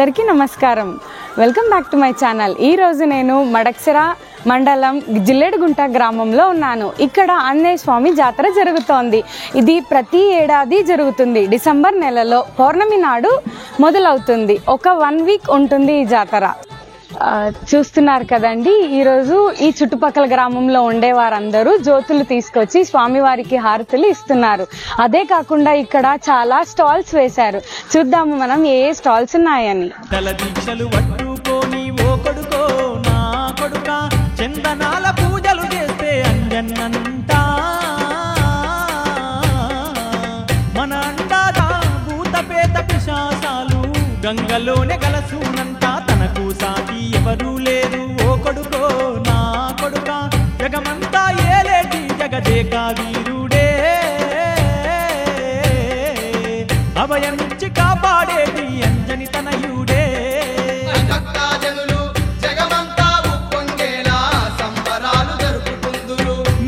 అందరికీ నమస్కారం. Welcome back to my channel. ఈరోజు నేను మడక్సిర మండలం జిల్లెడుగుంట గ్రామంలో ఉన్నాను. ఇక్కడ ఆంజనేయ స్వామి జాతర జరుగుతోంది. ఇది ప్రతి ఏడాది జరుగుతుంది. డిసెంబర్ నెలలో పౌర్ణమి నాడు మొదలవుతుంది. ఒక 1 వీక్ ఉంటుంది ఈ జాతర. చూస్తున్నారు కదండి, ఈరోజు ఈ చుట్టుపక్కల గ్రామంలో ఉండే వారందరూ జ్యోతులు తీసుకొచ్చి స్వామివారికి హారతులు ఇస్తున్నారు. అదే కాకుండా ఇక్కడ చాలా స్టాల్స్ వేశారు. చూద్దాము మనం ఏ స్టాల్స్ ఉన్నాయని. చందనాల పూజలు చేస్తే అంజన్నంట మన అందాదా భూతపేత పిశాసాలు గంగలోనే గలసూనంట తనకు సాటి ఎవరూ లేరు ఓ కొడుకో నా కొడుక జగమంతా ఏలేటి జగదేక వీరుడే అభయమిచ్చి కాపాడేటి అంజని తనయుడే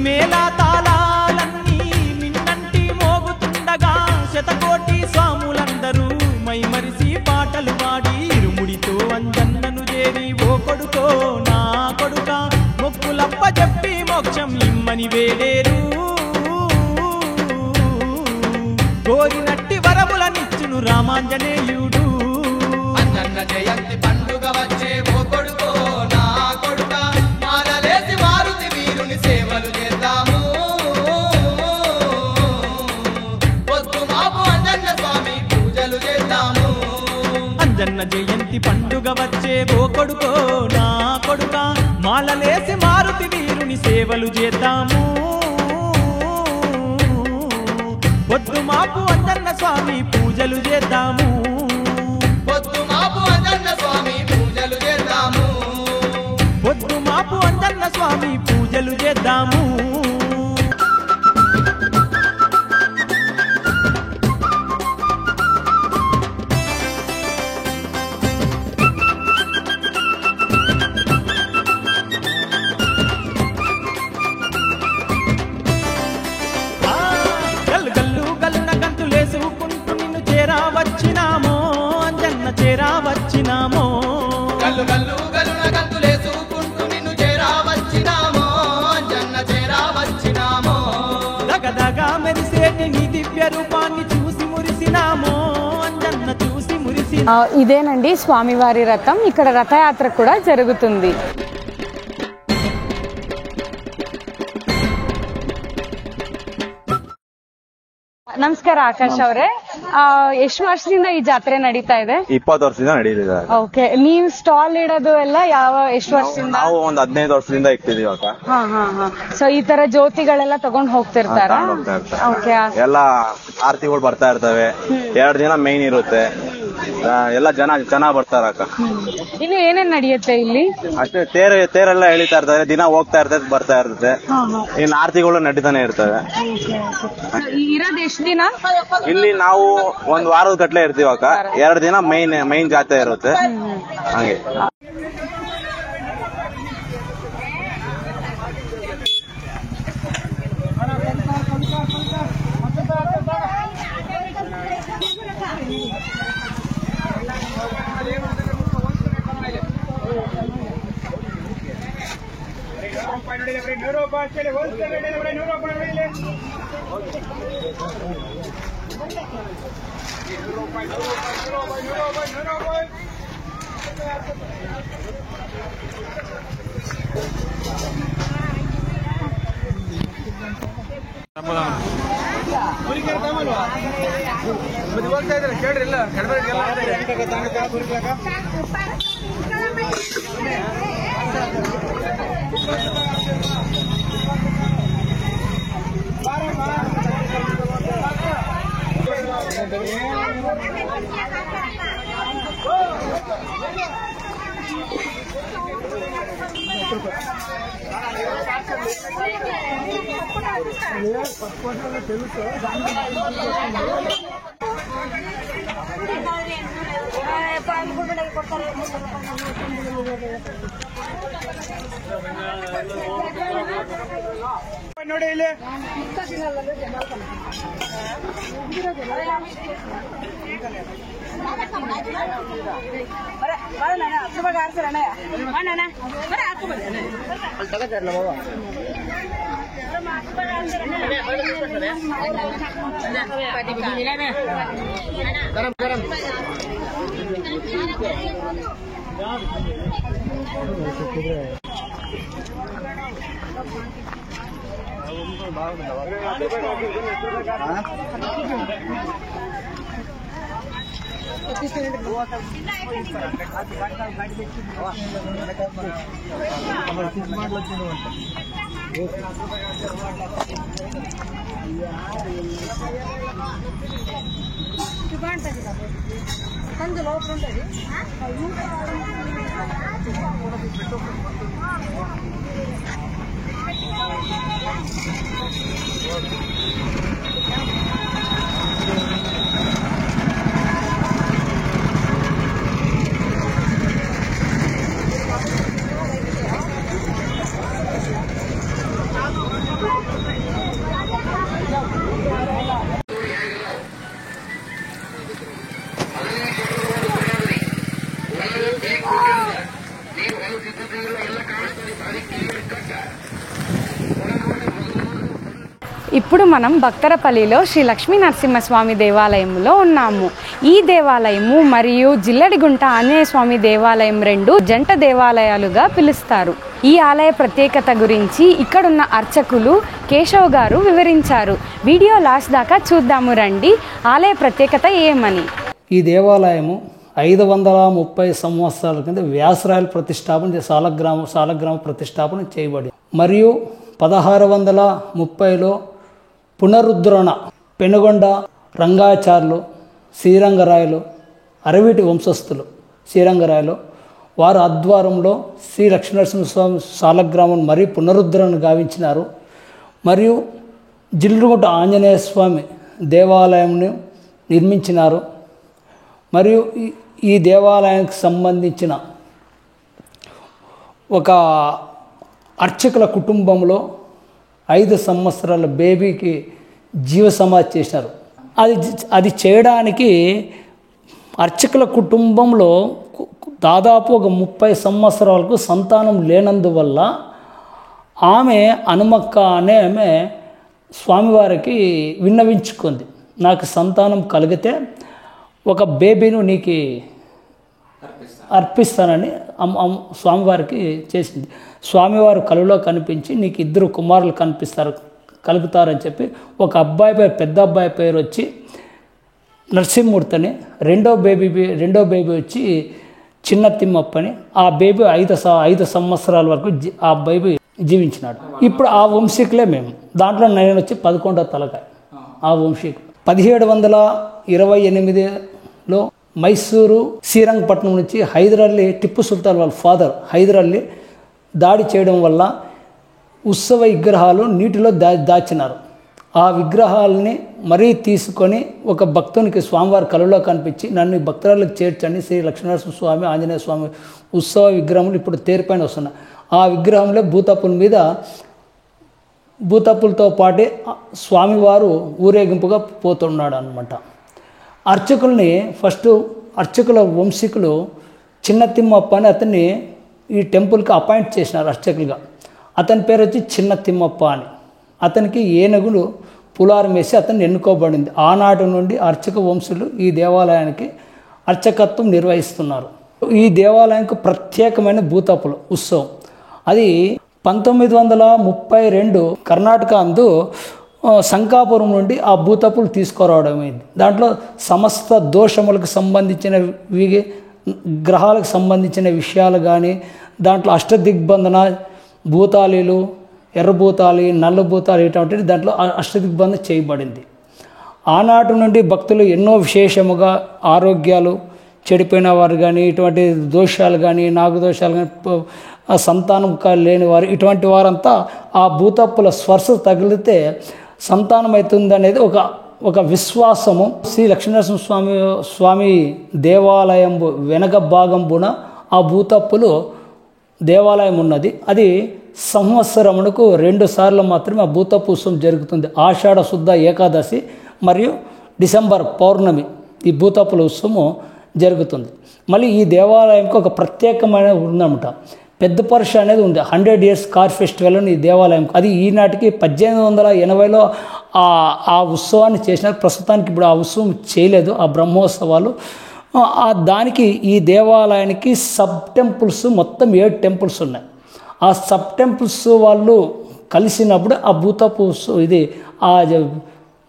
మేళా తాళాలన్నీ నిన్నంటి మోగుతుండగా శతకోటి స్వాములందరూ మైమరిసి పాటలు పాడి ఇరుముడితో అంజన్నను చేరి ఓ కొడుకో నా కొడుక మొక్కులప్ప చెప్పి మోక్షం ఇమ్మని వేడేరు కోరినట్టి వరములనిచ్చును రామాంజనేయుడు. అంజన్న జయంతి పండుగ వచ్చే ఓ కొడుకో నా కొడుక మాలలేసి మారుతి వీరుని సేవలు చేద్దాము. పొద్దు మాపు అంజన్న స్వామి పూజలు చేద్దాము. అంజన్న జయంతి పండుగ వచ్చే ఓ కొడుకో నా కొడుక మాలలేసి మారుతి వీరుని సేవలు చేద్దాము. పొద్దు మాపు అంజన్న స్వామి పూజలు చేద్దాము. పొద్దు మాపు అంజన్న స్వామి పూజలు చేద్దాము. పొద్దు మాపు అంజన్న స్వామి పూజలు చేద్దాము. గల్లు గల్లు గల్లున గంతులేసుకుంటూ నిన్ను చేరా వచ్చినామో అంజన్న చేరా వచ్చినామో. గల్లు గల్లు గల్లున గంతులేసుకుంటూ నిన్ను చేరా వచ్చినామో అంజన్న చేరా వచ్చినామో. దగదగా మెరిసేటి నీ దివ్య రూపాన్ని చూసి మురిసినామో అంజన్న చూసి మురిసి. ఇదేనండి స్వామివారి రథం. ఇక్కడ రథయాత్ర కూడా జరుగుతుంది. ನಮಸ್ಕಾರ ಆಕಾಶ್ ಅವರೇ, ಎಷ್ಟು ವರ್ಷದಿಂದ ಈ ಜಾತ್ರೆ ನಡೀತಾ ಇದೆ? 20 ವರ್ಷದಿಂದ ನಡೀತಿದೆ. ಓಕೆ, ನೀವು ಸ್ಟಾಲ್ ಇಡೋದು ಎಲ್ಲ ಎಷ್ಟು ವರ್ಷದಿಂದ? ನಾವು ಒಂದು 15 ವರ್ಷದಿಂದ ಇಕ್ತಿದೀವಿ ಅಕ್ಕ. ಸೊ ಈ ತರ ಜ್ಯೋತಿಗಳೆಲ್ಲ ತಗೊಂಡ್ ಹೋಗ್ತಿರ್ತಾರ? ಓಕೆ, ಎಲ್ಲ ಆರತಿಗಳು ಬರ್ತಾ ಇರ್ತವೆ. 2 ದಿನ ಮೇನ್ ಇರುತ್ತೆ. ಎಲ್ಲ ಜನ ಚೆನ್ನಾಗ್ ಬರ್ತಾರ ಅಕ್ಕ. ಇನ್ನು ಏನೇನ್ ನಡೆಯುತ್ತೆ ಇಲ್ಲಿ? ಅಷ್ಟೇ, ತೇರೆಲ್ಲ ಎಳಿತಾ ಇರ್ತವೆ. ದಿನ ಹೋಗ್ತಾ ಇರ್ತದೆ, ಬರ್ತಾ ಇರ್ತದೆ. ಇನ್ನು ಆರತಿಗಳು ನಡೀತಾನೆ ಇರ್ತವೆ. ಇರೋದ್ ಎಷ್ಟು ದಿನ ಇಲ್ಲಿ? ನಾವು 1 ವಾರದ ಗಟ್ಲೆ ಇರ್ತೀವಿ ಅಕ್ಕ. 2 ದಿನ ಮೈನ್ ಜಾತ್ರೆ ಇರುತ್ತೆ. ಹಾಗೆ ನೋಡಿ ಇಲ್ಲಿ ఇప్పుడు మనం భక్తరపల్లిలో శ్రీ లక్ష్మీ నరసింహస్వామి దేవాలయంలో ఉన్నాము. ఈ దేవాలయము మరియు జిల్లడిగుంట ఆంజనేయ స్వామి దేవాలయం రెండు జంట దేవాలయాలుగా పిలుస్తారు. ఈ ఆలయ ప్రత్యేకత గురించి ఇక్కడున్న అర్చకులు కేశవ్ గారు వివరించారు. వీడియో లాస్ట్ దాకా చూద్దాము రండి. ఆలయ ప్రత్యేకత ఏమని. ఈ దేవాలయము 530 సంవత్సరాల కింద వ్యాసరాయల ప్రతిష్టాపన సాలగ్రామ ప్రతిష్టాపన చేయబడి మరియు 1630లో పునరుద్ధరణ పెనుగొండ రంగాచార్యులు శ్రీరంగరాయలు అరవీటి వంశస్థులు శ్రీరంగరాయలు వారి ఆధ్వర్యంలో శ్రీ లక్ష్మీనరసింహస్వామి సాలగ్రామం మరియు పునరుద్ధరణ గావించినారు. మరియు జిల్లుగుంట ఆంజనేయ స్వామి దేవాలయంను నిర్మించినారు. మరియు ఈ దేవాలయానికి సంబంధించిన ఒక అర్చకుల కుటుంబంలో 5 సంవత్సరాల బేబీకి జీవ సమాధి చేశారు. అది చేయడానికి అర్చకుల కుటుంబంలో దాదాపు ఒక 30 సంవత్సరాలకు సంతానం లేనందువల్ల ఆమె హనుమక్క అనే ఆమె స్వామివారికి విన్నవించుకుంది. నాకు సంతానం కలిగితే ఒక బేబీను నీకు అర్పిస్తానని స్వామివారికి చేసింది. స్వామివారు కలలో కనిపించి నీకు 2 కుమారులు కలుగుతారని చెప్పి ఒక అబ్బాయి పేరు పెద్ద అబ్బాయి పేరు వచ్చి నరసింహమూర్తి అని, రెండో బేబీ వచ్చి చిన్న తిమ్మప్పని. ఆ బేబీ 5 సంవత్సరాల వరకు ఆ బేబీ జీవించినాడు. ఇప్పుడు ఆ వంశీకులే మేము. దాంట్లో నేను వచ్చి 11వ తలకాయ ఆ వంశీకు. 1728లో మైసూరు శ్రీరంగపట్నం నుంచి హైదరాలీ టిప్పు సుల్తాన్ వాళ్ళ ఫాదర్ హైదరాలీ దాడి చేయడం వల్ల ఉత్సవ విగ్రహాలు నీటిలో దాచినారు. ఆ విగ్రహాలని మరీ తీసుకొని ఒక భక్తునికి స్వామివారి కలలో కనిపించి నన్ను భక్తులకు చేర్చండి, శ్రీ లక్ష్మీనరసింహ స్వామి ఆంజనేయ స్వామి ఉత్సవ విగ్రహములు ఇప్పుడు తేరిపైన వస్తున్నాయి. ఆ విగ్రహంలో భూతప్పులతో పాటే స్వామివారు ఊరేగింపుగా పోతున్నాడు అన్నమాట. అర్చకుల్ని అర్చకుల వంశీకులు చిన్న తిమ్మప్ప అని అతన్ని ఈ టెంపుల్కి అపాయింట్ చేసినారు అర్చకులుగా. అతని పేరు వచ్చి చిన్న తిమ్మప్ప అని. అతనికి ఏనుగులు పులారం వేసి అతన్ని ఎన్నుకోబడింది. ఆనాటి నుండి అర్చక వంశులు ఈ దేవాలయానికి అర్చకత్వం నిర్వహిస్తున్నారు. ఈ దేవాలయానికి ప్రత్యేకమైన భూతప్పుల ఉత్సవం అది 1932 కర్ణాటక అందు శంకాపురం నుండి ఆ భూతప్పులు తీసుకురావడం అయింది. దాంట్లో సమస్త దోషములకు సంబంధించిన గ్రహాలకు సంబంధించిన విషయాలు కానీ, దాంట్లో అష్టదిగ్బంధన భూతాలీలు, ఎర్రభూతాలి, నల్ల భూతాలు ఇటువంటివి దాంట్లో అష్టదిగ్బంధన చేయబడింది. ఆనాటి నుండి భక్తులు ఎన్నో విశేషముగా ఆరోగ్యాలు చెడిపోయిన వారు కానీ, ఇటువంటి దోషాలు కానీ, నాగదోషాలు కానీ, సంతానం లేని వారు, ఇటువంటి వారంతా ఆ భూతప్పుల స్పర్శ తగిలితే సంతానం అవుతుంది అనేది ఒక విశ్వాసము. శ్రీ లక్ష్మీనరసింహ స్వామి దేవాలయం వెనక భాగంబున ఆ భూతప్పులు దేవాలయం ఉన్నది. అది సంవత్సరమునకు 2 సార్లు మాత్రమే ఆ భూతప్పు ఉత్సవం జరుగుతుంది. ఆషాఢ శుద్ధ ఏకాదశి మరియు డిసెంబర్ పౌర్ణమి ఈ భూతప్పుల ఉత్సవము జరుగుతుంది. మళ్ళీ ఈ దేవాలయంకి ఒక ప్రత్యేకమైన ఉందన్నమాట. పెద్ద పరుష అనేది ఉంది. 100 years కార్ ఫెస్టివల్ అని ఈ దేవాలయం, అది ఈనాటికి 1880లో ఆ ఉత్సవాన్ని చేసినారు. ప్రస్తుతానికి ఇప్పుడు ఆ ఉత్సవం చేయలేదు, ఆ బ్రహ్మోత్సవాలు. దానికి ఈ దేవాలయానికి సబ్ టెంపుల్స్ మొత్తం 7 టెంపుల్స్ ఉన్నాయి. ఆ సబ్ టెంపుల్స్ వాళ్ళు కలిసినప్పుడు ఆ భూతపు ఇది ఆ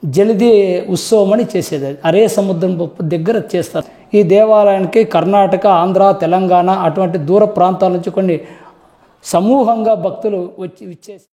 జలది ఉత్సవం అని చేసేది. అరే సముద్రం దగ్గర చేస్తారు. ఈ దేవాలయానికి కర్ణాటక, ఆంధ్ర, తెలంగాణ అటువంటి దూర ప్రాంతాల నుంచి కొన్ని సమూహంగా భక్తులు విచ్చేసి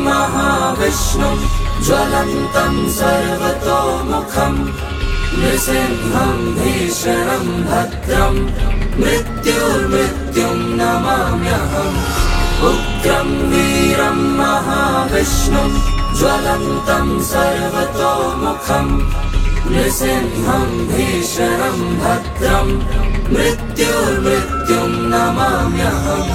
महाविष्णुं ज्वलन्तं सर्वतोमुखं नृसिंहं भीषणं भद्रं मृत्युर्मृत्युं नमाम्यहम् उग्रं वीरं महाविष्णुं ज्वलन्तं सर्वतोमुखं नृसिंहं भीषणं भद्रं मृत्युर्मृत्युं नमाम्यहम्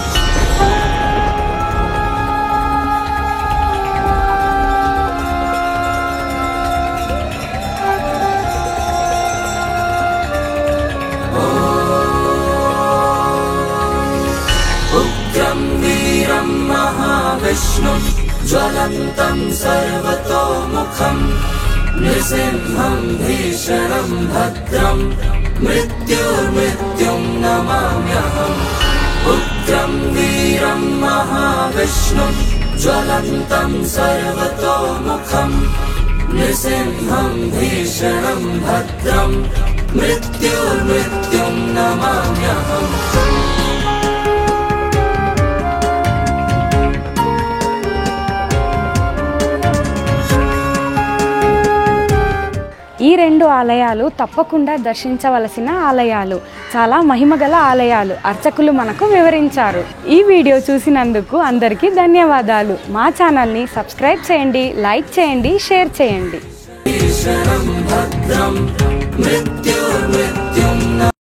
महाविष्णुं ज्वलन्तं सर्वतोमुखं नृसिंहं भीषणं भद्रं मृत्युर्मृत्युं नमाम्यहम् उग्रं वीरं महाविष्णुं ज्वलन्तं सर्वतोमुखं नृसिंहं भीषणं भद्रं मृत्युर्मृत्युं नमाम्यहम् ఈ 2 ఆలయాలు తప్పకుండా దర్శించవలసిన ఆలయాలు, చాలా మహిమగల ఆలయాలు అర్చకులు మనకు వివరించారు. ఈ వీడియో చూసినందుకు అందరికీ ధన్యవాదాలు. మా ఛానల్ని సబ్స్క్రైబ్ చేయండి, లైక్ చేయండి, షేర్ చేయండి.